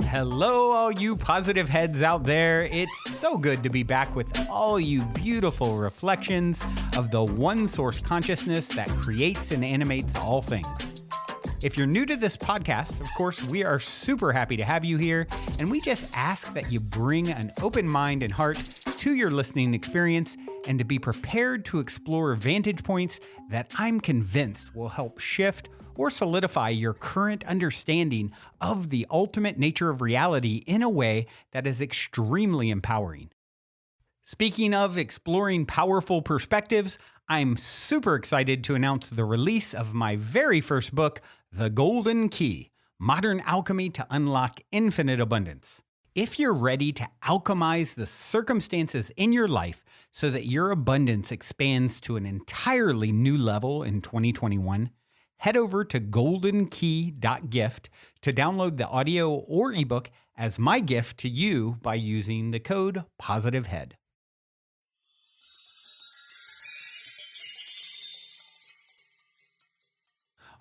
Hello, all you positive heads out there. It's so good to be back with all you beautiful reflections of the one source consciousness that creates and animates all things. If you're new to this podcast, of course, we are super happy to have you here, and we just ask that you bring an open mind and heart to your listening experience and to be prepared to explore vantage points that I'm convinced will help shift or solidify your current understanding of the ultimate nature of reality in a way that is extremely empowering. Speaking of exploring powerful perspectives, I'm super excited to announce the release of my very first book, The Golden Key: Modern Alchemy to Unlock Infinite Abundance. If you're ready to alchemize the circumstances in your life so that your abundance expands to an entirely new level in 2021, head over to goldenkey.gift to download the audio or ebook as my gift to you by using the code POSITIVEHEAD.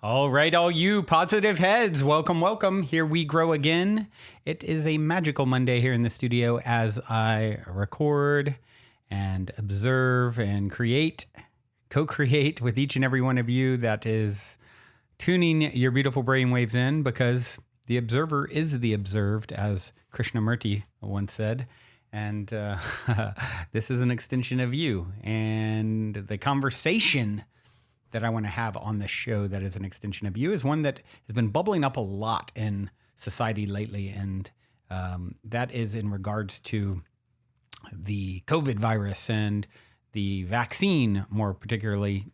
All right, all you positive heads, welcome, welcome. Here we grow again. It is a magical Monday here in the studio as I record and observe and co-create with each and every one of you that is tuning your beautiful brainwaves in, because the observer is the observed, as Krishnamurti once said. And this is an extension of you. And the conversation that I want to have on this show that is an extension of you is one that has been bubbling up a lot in society lately. And that is in regards to the COVID virus and the vaccine, more particularly.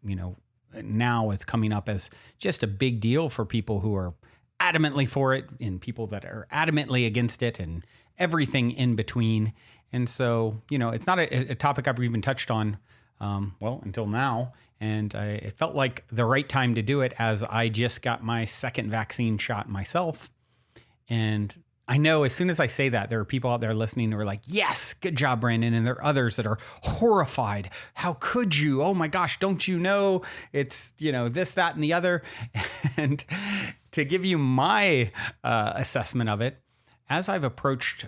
Now it's coming up as just a big deal for people who are adamantly for it and people that are adamantly against it and everything in between. And so, it's not a topic I've even touched on, until now. And it felt like the right time to do it, as I just got my second vaccine shot myself. And I know as soon as I say that, there are people out there listening who are like, yes, good job, Brandon. And there are others that are horrified. How could you? Oh my gosh, don't you know it's, this, that, and the other. And to give you my assessment of it, as I've approached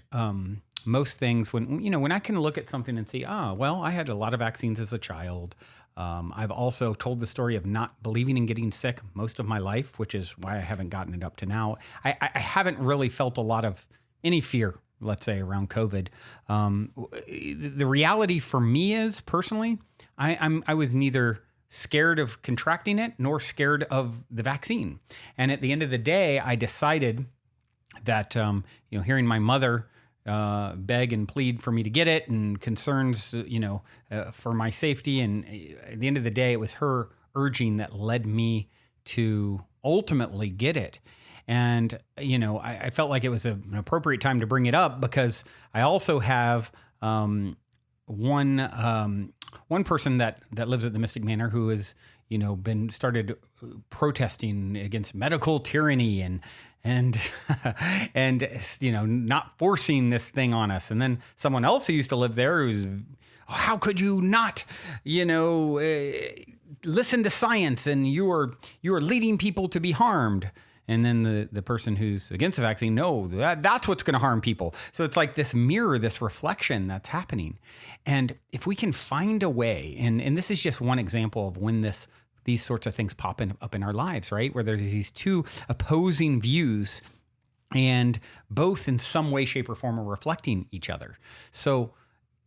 most things, when I can look at something and see, I had a lot of vaccines as a child. I've also told the story of not believing in getting sick most of my life, which is why I haven't gotten it up to now. I haven't really felt a lot of any fear, let's say, around COVID. The reality for me is, personally, I was neither scared of contracting it nor scared of the vaccine. And at the end of the day, I decided that, hearing my mother beg and plead for me to get it, and concerns, for my safety. And at the end of the day, it was her urging that led me to ultimately get it. And, I felt like it was an appropriate time to bring it up, because I also have one person that lives at the Mystic Manor who has, started protesting against medical tyranny and not forcing this thing on us. And then someone else who used to live there who's, how could you not, listen to science, and you are leading people to be harmed. And then the person who's against the vaccine, no, that's what's going to harm people. So it's like this mirror, this reflection that's happening. And if we can find a way, and this is just one example of when these sorts of things pop up in our lives, right? Where there's these two opposing views, and both in some way, shape, or form are reflecting each other. So,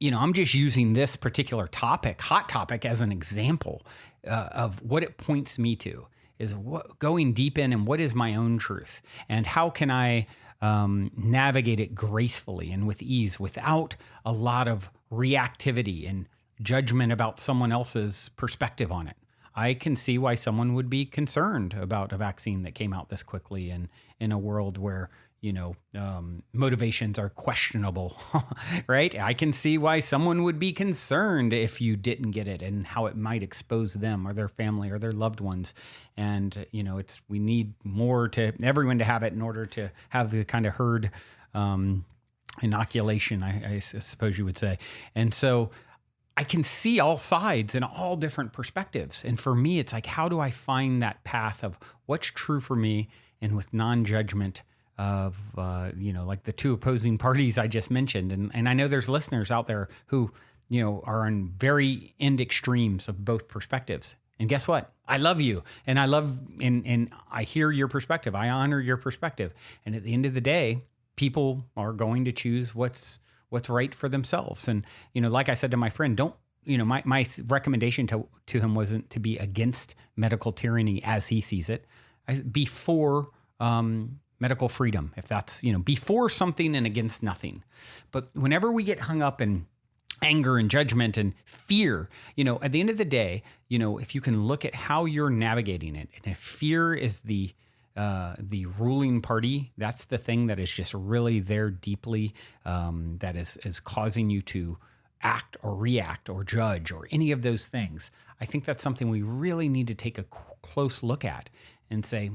I'm just using this particular hot topic, as an example of what it points me to, is going deep in, and what is my own truth, and how can I navigate it gracefully and with ease without a lot of reactivity and judgment about someone else's perspective on it. I can see why someone would be concerned about a vaccine that came out this quickly, and in a world where, motivations are questionable, right? I can see why someone would be concerned if you didn't get it, and how it might expose them or their family or their loved ones. And, we need everyone to have it in order to have the kind of herd inoculation, I suppose you would say. And so I can see all sides and all different perspectives. And for me, it's like, how do I find that path of what's true for me, and with non-judgment, like the two opposing parties I just mentioned. And I know there's listeners out there who, are on very end extremes of both perspectives. And guess what? I love you. And and I hear your perspective. I honor your perspective. And at the end of the day, people are going to choose what's right for themselves. And, like I said to my friend, my recommendation to him wasn't to be against medical tyranny as he sees it. Be for medical freedom, if that's, be for something and against nothing. But whenever we get hung up in anger and judgment and fear, at the end of the day, if you can look at how you're navigating it, and if fear is the ruling party, that's the thing that is just really there deeply, that is causing you to act or react or judge or any of those things. I think that's something we really need to take a close look at and say,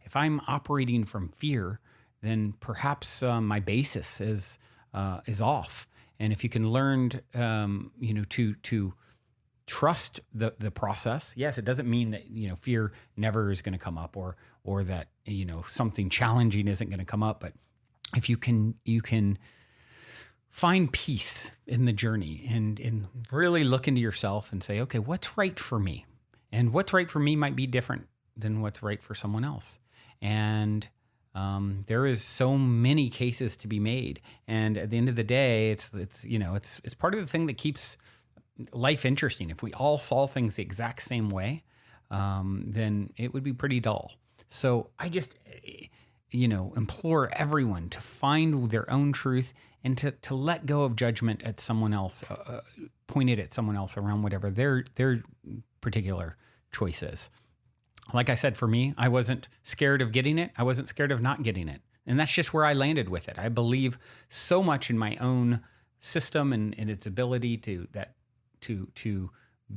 if I'm operating from fear, then perhaps my basis is off. And if you can learn, to trust the process. Yes, it doesn't mean that, fear never is going to come up or that, something challenging isn't going to come up. But if you can find peace in the journey and really look into yourself and say, okay, what's right for me? And what's right for me might be different than what's right for someone else. And there is so many cases to be made. And at the end of the day, it's part of the thing that keeps life interesting. If we all saw things the exact same way, then it would be pretty dull. So I just, implore everyone to find their own truth and to let go of judgment at someone else, pointed at someone else around whatever their particular choice is. Like I said, for me, I wasn't scared of getting it. I wasn't scared of not getting it. And that's just where I landed with it. I believe so much in my own system and its ability to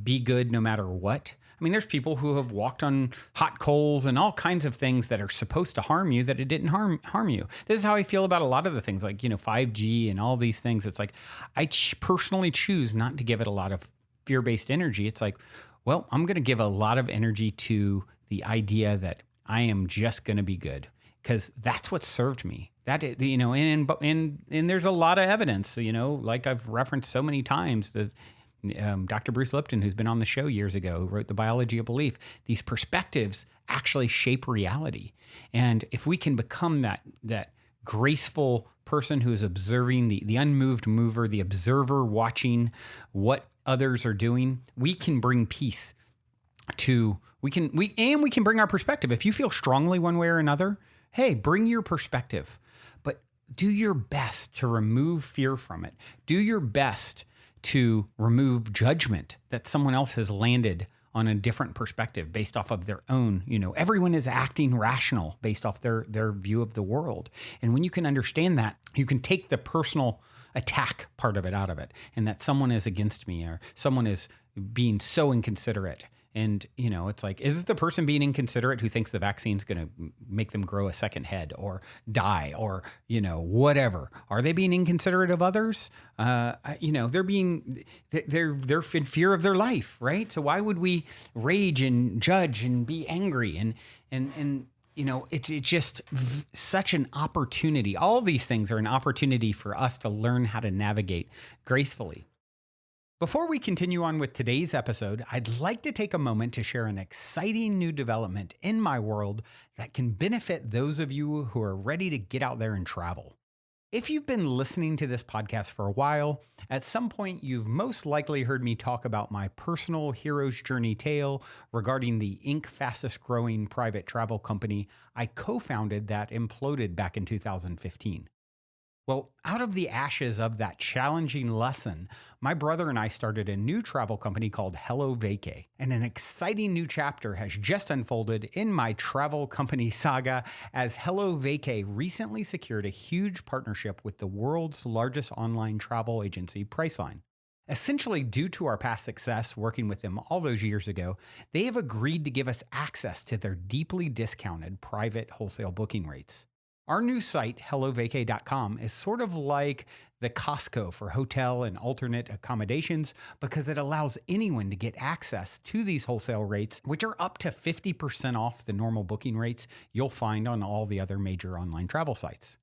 be good no matter what. I mean, there's people who have walked on hot coals and all kinds of things that are supposed to harm you that it didn't harm you. This is how I feel about a lot of the things like, 5G and all these things. It's like, I personally choose not to give it a lot of fear-based energy. It's like, well, I'm going to give a lot of energy to the idea that I am just going to be good because that's what served me. That, and there's a lot of evidence, like I've referenced so many times that Dr. Bruce Lipton, who's been on the show years ago, who wrote The Biology of Belief, these perspectives actually shape reality. And if we can become that graceful person who is observing, the unmoved mover, the observer watching what others are doing, we can bring peace to, we can bring our perspective. If you feel strongly one way or another, hey, bring your perspective, but do your best to remove fear from it. Do your best to remove judgment that someone else has landed on a different perspective based off of their own, everyone is acting rational based off their view of the world. And when you can understand that, you can take the personal attack part of it out of it, and that someone is against me or someone is being so inconsiderate. And, it's like, is it the person being inconsiderate who thinks the vaccine's going to make them grow a second head or die or, whatever? Are they being inconsiderate of others? They're in fear of their life, right? So why would we rage and judge and be angry? And it's just such an opportunity. All of these things are an opportunity for us to learn how to navigate gracefully. Before we continue on with today's episode, I'd like to take a moment to share an exciting new development in my world that can benefit those of you who are ready to get out there and travel. If you've been listening to this podcast for a while, at some point you've most likely heard me talk about my personal hero's journey tale regarding the Inc. fastest growing private travel company I co-founded that imploded back in 2015. Well, out of the ashes of that challenging lesson, my brother and I started a new travel company called Hello Vacay, and an exciting new chapter has just unfolded in my travel company saga as Hello Vacay recently secured a huge partnership with the world's largest online travel agency, Priceline. Essentially, due to our past success working with them all those years ago, they have agreed to give us access to their deeply discounted private wholesale booking rates. Our new site, hellovacay.com, is sort of like the Costco for hotel and alternate accommodations because it allows anyone to get access to these wholesale rates, which are up to 50% off the normal booking rates you'll find on all the other major online travel sites.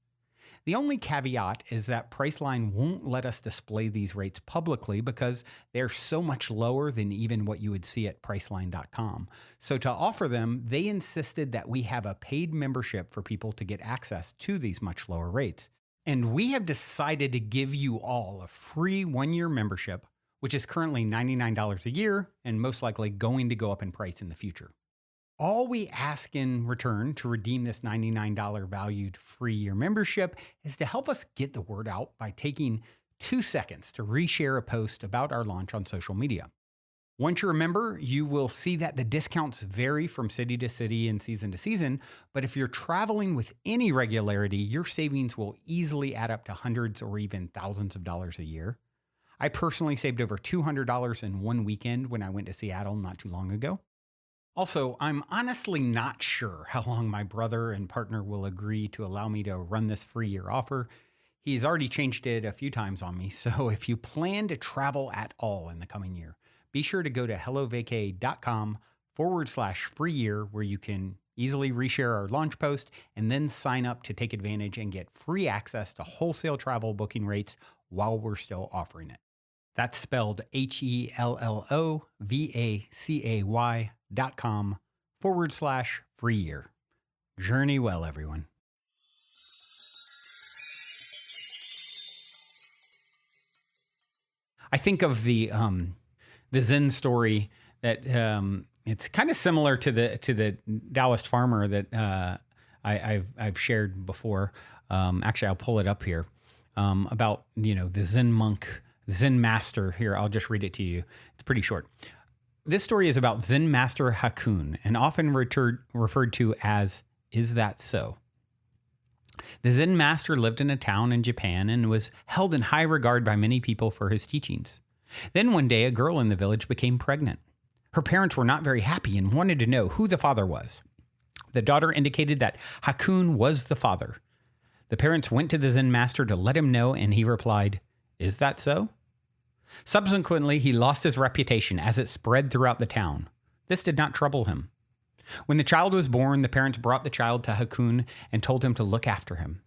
The only caveat is that Priceline won't let us display these rates publicly because they're so much lower than even what you would see at Priceline.com. So to offer them, they insisted that we have a paid membership for people to get access to these much lower rates. And we have decided to give you all a free 1-year membership, which is currently $99 a year and most likely going to go up in price in the future. All we ask in return to redeem this $99 valued free year membership is to help us get the word out by taking 2 seconds to reshare a post about our launch on social media. Once you're a member, you will see that the discounts vary from city to city and season to season, but if you're traveling with any regularity, your savings will easily add up to hundreds or even thousands of dollars a year. I personally saved over $200 in one weekend when I went to Seattle not too long ago. Also, I'm honestly not sure how long my brother and partner will agree to allow me to run this free year offer. He's already changed it a few times on me, so if you plan to travel at all in the coming year, be sure to go to hellovacay.com/free year where you can easily reshare our launch post and then sign up to take advantage and get free access to wholesale travel booking rates while we're still offering it. That's spelled HELLOVACAY.com/free year. Journey well, everyone. I think of the Zen story that it's kind of similar to the Taoist farmer that I've shared before. Actually, I'll pull it up here about the Zen monk. Zen master here. I'll just read it to you. It's pretty short. This story is about Zen master Hakun and often referred to as, "Is that so?" The Zen master lived in a town in Japan and was held in high regard by many people for his teachings. Then one day, a girl in the village became pregnant. Her parents were not very happy and wanted to know who the father was. The daughter indicated that Hakun was the father. The parents went to the Zen master to let him know, and he replied, "Is that so?" Subsequently, he lost his reputation as it spread throughout the town. This did not trouble him. When the child was born, the parents brought the child to Hakun and told him to look after him.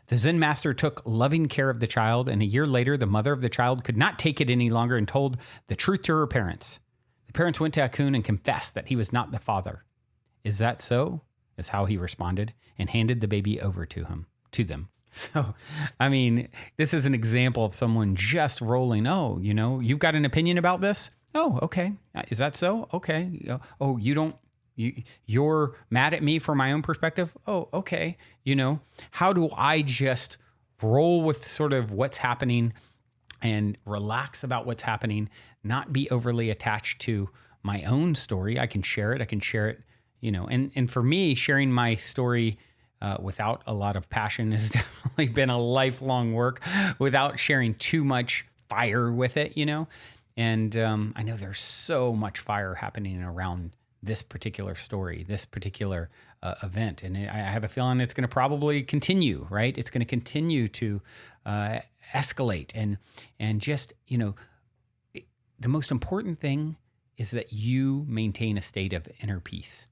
The Zen master took loving care of the child, and a year later, the mother of the child could not take it any longer and told the truth to her parents. The parents went to Hakun and confessed that he was not the father. "Is that so?" is how he responded, and handed the baby over to them. So, I mean, this is an example of someone just rolling. "Oh, you've got an opinion about this? Oh, okay. Is that so? Okay. Oh, you're mad at me for my own perspective? Oh, okay. How do I just roll with sort of what's happening and relax about what's happening, not be overly attached to my own story? I can share it. And for me, sharing my story without a lot of passion has definitely been a lifelong work without sharing too much fire with it, And I know there's so much fire happening around this particular story, this particular event. And I have a feeling it's going to probably continue, right? It's going to continue to escalate. And just, the most important thing is that you maintain a state of inner peace,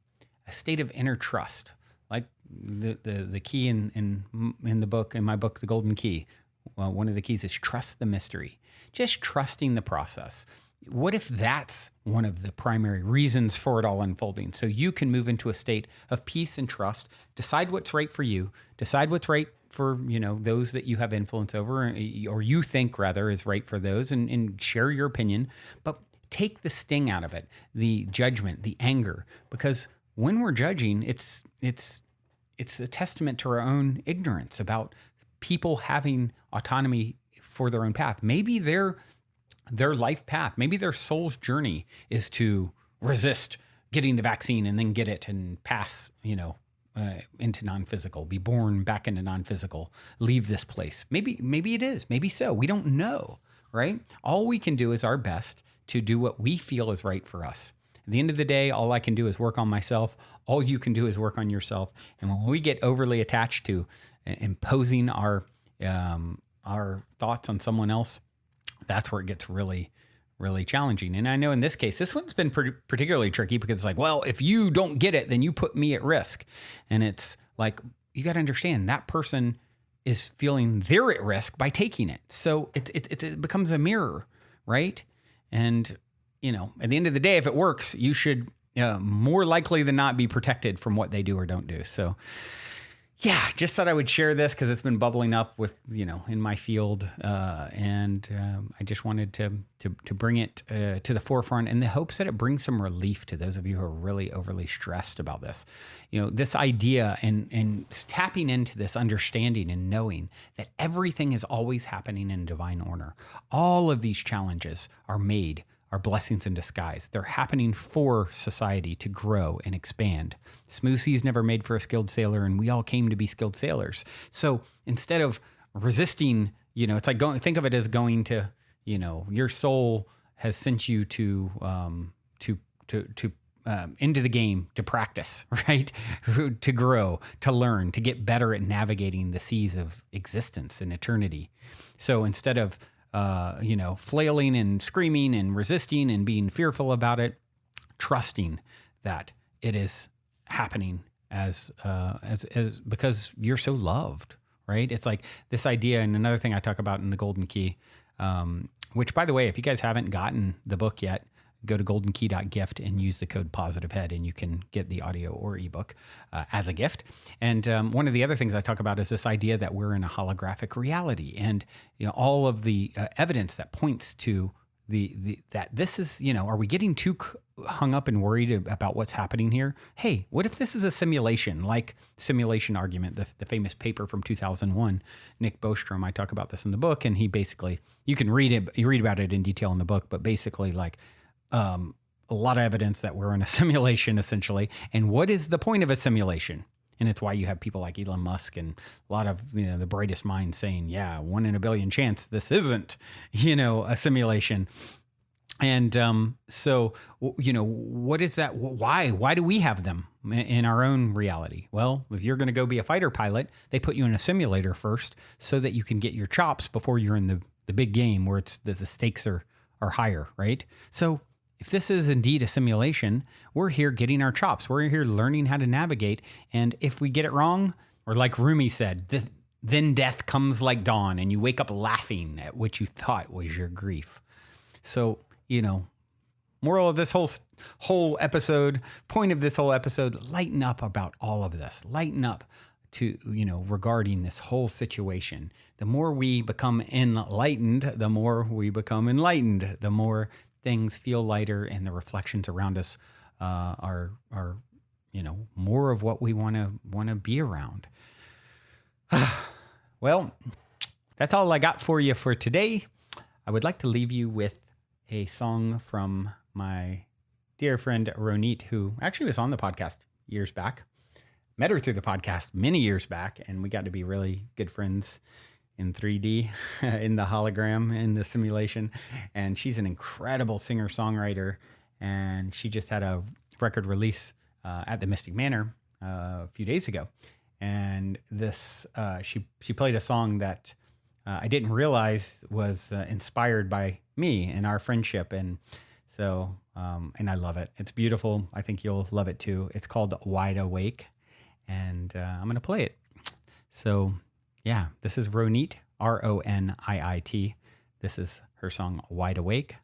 a state of inner trust. Like the key in the book, in my book, The Golden Key, one of the keys is trust the mystery, just trusting the process. What if that's one of the primary reasons for it all unfolding? So you can move into a state of peace and trust, decide what's right for you, decide what's right for, those that you have influence over, or you think rather is right for those, and share your opinion, but take the sting out of it, the judgment, the anger, because when we're judging, it's a testament to our own ignorance about people having autonomy for their own path. Maybe their life path, maybe their soul's journey is to resist getting the vaccine and then get it and pass, into non-physical, be born back into non-physical, leave this place. Maybe it is, maybe so. We don't know, right? All we can do is our best to do what we feel is right for us. At the end of the day, all I can do is work on myself. All you can do is work on yourself. And when we get overly attached to imposing our thoughts on someone else, that's where it gets really, really challenging. And I know in this case, this one's been particularly tricky because it's like, well, if you don't get it, then you put me at risk. And it's like, you got to understand that person is feeling they're at risk by taking it. So it becomes a mirror, right? And, at the end of the day, if it works, you should more likely than not be protected from what they do or don't do. So yeah, just thought I would share this because it's been bubbling up with, in my field. And I just wanted to bring it to the forefront in the hopes that it brings some relief to those of you who are really overly stressed about this. This idea and tapping into this understanding and knowing that everything is always happening in divine order. All of these challenges are blessings in disguise. They're happening for society to grow and expand. Smooth seas never made for a skilled sailor, and we all came to be skilled sailors. So instead of resisting, it's like think of it as going to, your soul has sent you to into the game to practice, right? To grow, to learn, to get better at navigating the seas of existence and eternity. So instead of flailing and screaming and resisting and being fearful about it, trusting that it is happening as because you're so loved, right? It's like this idea, and another thing I talk about in the Golden Key, which, by the way, if you guys haven't gotten the book yet, go to goldenkey.gift and use the code positivehead, and you can get the audio or ebook as a gift. And one of the other things I talk about is this idea that we're in a holographic reality, and all of the evidence that points to that this is, are we getting too hung up and worried about what's happening here? Hey, what if this is a simulation, like Simulation Argument, the famous paper from 2001, Nick Bostrom, I talk about this in the book, and he basically, you read about it in detail in the book, but basically like, a lot of evidence that we're in a simulation, essentially. And what is the point of a simulation? And it's why you have people like Elon Musk and a lot of, the brightest minds saying, yeah, 1 in a billion chance this isn't, a simulation. And so, what is that? Why do we have them in our own reality? Well, if you're going to go be a fighter pilot, they put you in a simulator first so that you can get your chops before you're in the big game where it's the stakes are higher, right? So if this is indeed a simulation, we're here getting our chops. We're here learning how to navigate. And if we get it wrong, or like Rumi said, then death comes like dawn and you wake up laughing at what you thought was your grief. So, moral of this whole episode, point of this whole episode, lighten up about all of this. Lighten up to, regarding this whole situation. The more we become enlightened, the more we become enlightened, the more things feel lighter and the reflections around us are more of what we want to be around. Well, that's all I got for you for today. I would like to leave you with a song from my dear friend Ronit, who actually was on the podcast years back. Met her through the podcast many years back, and we got to be really good friends in 3D, in the hologram, in the simulation. And she's an incredible singer-songwriter, and she just had a record release at the Mystic Manor a few days ago. And this, she played a song that I didn't realize was inspired by me and our friendship. And so, and I love it. It's beautiful. I think you'll love it too. It's called Wide Awake, and I'm going to play it. So yeah, this is Ronit, Roniit. This is her song Wide Awake,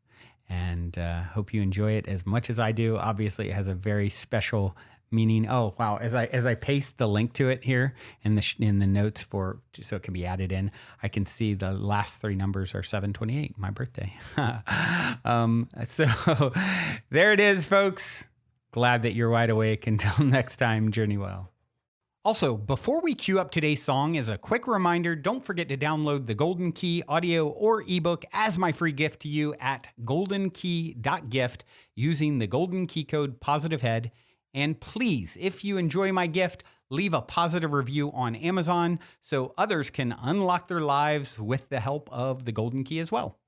and hope you enjoy it as much as I do. Obviously, it has a very special meaning. Oh wow! As I paste the link to it here in the notes so it can be added in, I can see the last 3 numbers are 728, my birthday. So there it is, folks. Glad that you're wide awake. Until next time, journey well. Also, before we cue up today's song, as a quick reminder, don't forget to download the Golden Key audio or ebook as my free gift to you at goldenkey.gift using the Golden Key code POSITIVEHEAD. And please, if you enjoy my gift, leave a positive review on Amazon so others can unlock their lives with the help of the Golden Key as well.